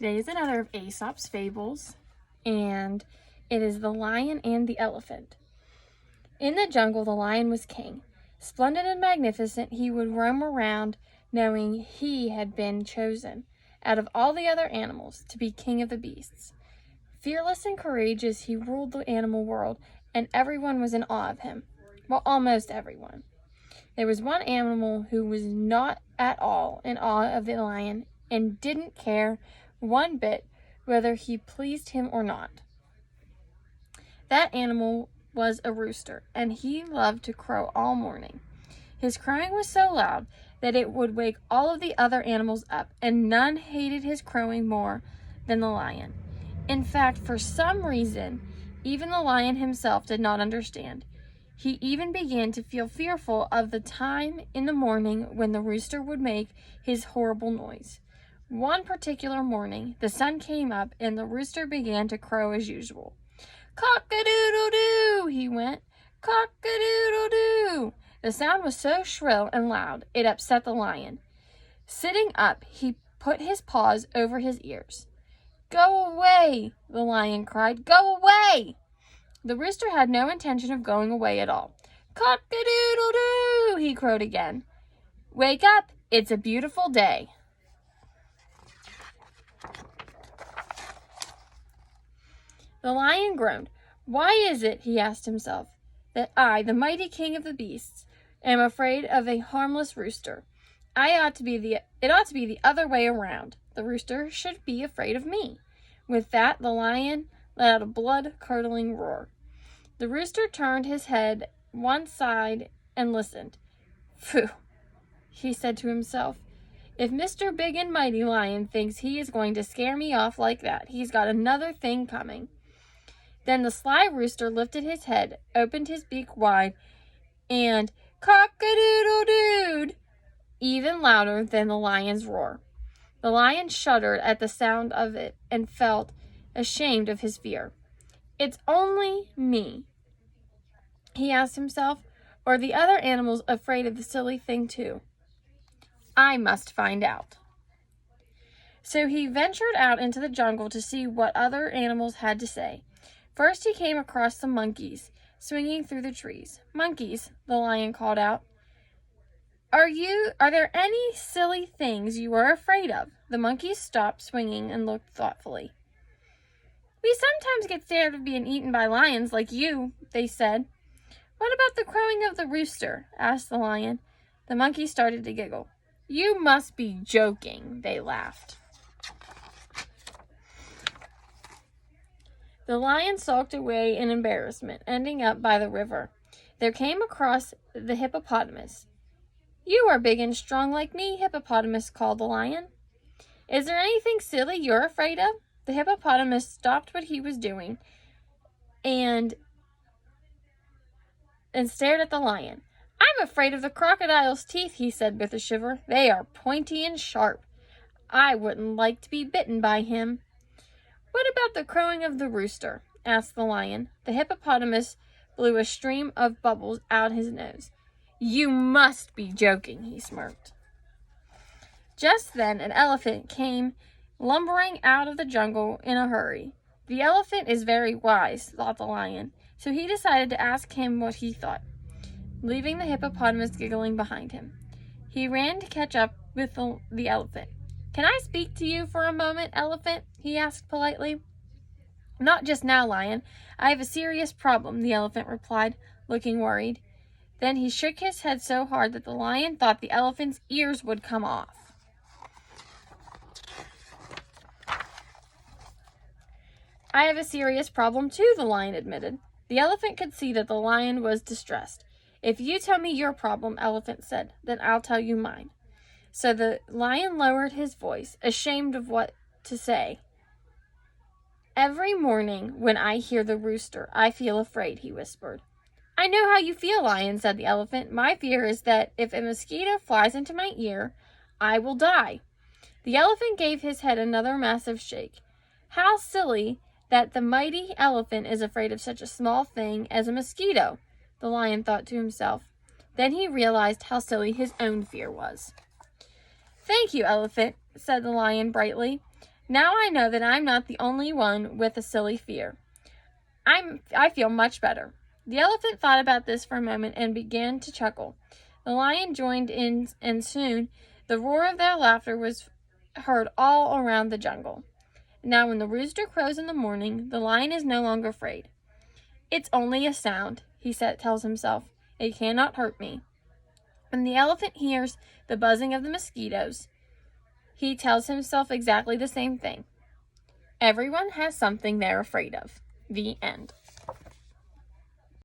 Today is another of Aesop's fables, and it is The Lion and the Elephant. In the jungle, the lion was king. Splendid and magnificent, he would roam around, knowing he had been chosen, out of all the other animals, to be king of the beasts. Fearless and courageous, he ruled the animal world, and everyone was in awe of him. Well, almost everyone. There was one animal who was not at all in awe of the lion, and didn't care one bit whether he pleased him or not. That animal was a rooster, and he loved to crow all morning. His crowing was so loud that it would wake all of the other animals up, and none hated his crowing more than the lion. In fact, for some reason, even the lion himself did not understand. He even began to feel fearful of the time in the morning when the rooster would make his horrible noise. One particular morning, the sun came up and the rooster began to crow as usual. "Cock-a-doodle-doo," he went. "Cock-a-doodle-doo." The sound was so shrill and loud, it upset the lion. Sitting up, he put his paws over his ears. "Go away," the lion cried. "Go away!" The rooster had no intention of going away at all. "Cock-a-doodle-doo," he crowed again. "Wake up, it's a beautiful day." The lion groaned. "Why is it," he asked himself, "that I, the mighty king of the beasts, am afraid of a harmless rooster? It ought to be the other way around. The rooster should be afraid of me." With that, the lion let out a blood-curdling roar. The rooster turned his head one side and listened. "Phew," he said to himself. "If Mr. Big and Mighty Lion thinks he is going to scare me off like that, he's got another thing coming." Then the sly rooster lifted his head, opened his beak wide, and cock-a-doodle-dooed even louder than the lion's roar. The lion shuddered at the sound of it and felt ashamed of his fear. "It's only me," he asked himself, "or the other animals afraid of the silly thing too? I must find out." So he ventured out into the jungle to see what other animals had to say. First he came across some monkeys swinging through the trees. "Monkeys," the lion called out, Are there any silly things you are afraid of?" The monkeys stopped swinging and looked thoughtfully. "We sometimes get scared of being eaten by lions like you," they said. "What about the crowing of the rooster?" asked the lion. The monkeys started to giggle. "You must be joking," they laughed. The lion sulked away in embarrassment, ending up by the river. There came across the hippopotamus. "You are big and strong like me, hippopotamus," called the lion. "Is there anything silly you're afraid of?" The hippopotamus stopped what he was doing and stared at the lion. "I'm afraid of the crocodile's teeth," he said with a shiver. "They are pointy and sharp. I wouldn't like to be bitten by him." "What about the crowing of the rooster?" asked the lion. The hippopotamus blew a stream of bubbles out his nose. "You must be joking," he smirked. Just then an elephant came lumbering out of the jungle in a hurry. The elephant is very wise, thought the lion, so he decided to ask him what he thought, leaving the hippopotamus giggling behind him. He ran to catch up with the elephant. "Can I speak to you for a moment, elephant?" he asked politely. "Not just now, lion. I have a serious problem," the elephant replied, looking worried. Then he shook his head so hard that the lion thought the elephant's ears would come off. "I have a serious problem too," the lion admitted. The elephant could see that the lion was distressed. "If you tell me your problem," elephant said, "then I'll tell you mine." So the lion lowered his voice, ashamed of what to say. "Every morning when I hear the rooster, I feel afraid," he whispered. "I know how you feel, lion," said the elephant. "My fear is that if a mosquito flies into my ear, I will die." The elephant gave his head another massive shake. How silly that the mighty elephant is afraid of such a small thing as a mosquito, the lion thought to himself. Then he realized how silly his own fear was. "Thank you, elephant," said the lion brightly. Now I know that I'm not the only one with a silly fear. I feel much better." The elephant thought about this for a moment and began to chuckle. The lion joined in, and soon the roar of their laughter was heard all around the jungle. Now when the rooster crows in the morning, the lion is no longer afraid. "It's only a sound," he tells himself. "It cannot hurt me." When the elephant hears the buzzing of the mosquitoes, he tells himself exactly the same thing. Everyone has something they're afraid of. The end.